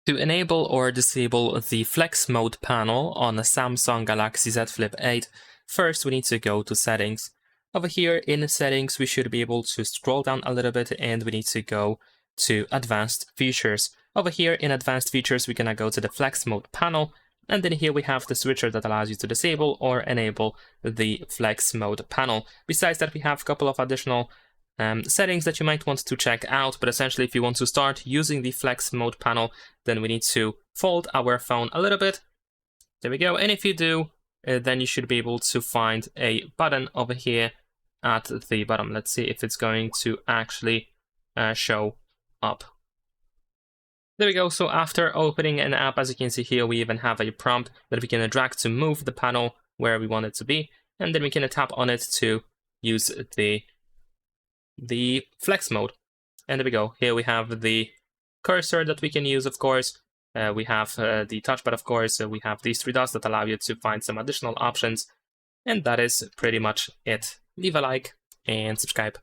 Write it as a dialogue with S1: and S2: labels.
S1: To enable or disable the Flex Mode panel on a Samsung Galaxy Z Flip 8, first we need to go to Settings. Over here in Settings, we should be able to scroll down a little bit and we need to go to Advanced Features. Over here in Advanced Features, we're gonna go to the Flex Mode panel, and then here we have the switcher that allows you to disable or enable the Flex Mode panel. Besides that, we have a couple of additional settings that you might want to check out, but essentially if you want to start using the Flex Mode panel, then we need to fold our phone a little bit. There we go, and if you do, then you should be able to find a button over here at the bottom. Let's see if it's going to actually show up. There we go, so after opening an app, as you can see here, we even have a prompt that we can drag to move the panel where we want it to be, and then we can tap on it to use the Flex Mode. And there we go, here we have the cursor that we can use, of course. We have the touchpad, of course. We have these three dots that allow you to find some additional options. And that is pretty much it. Leave a like and subscribe.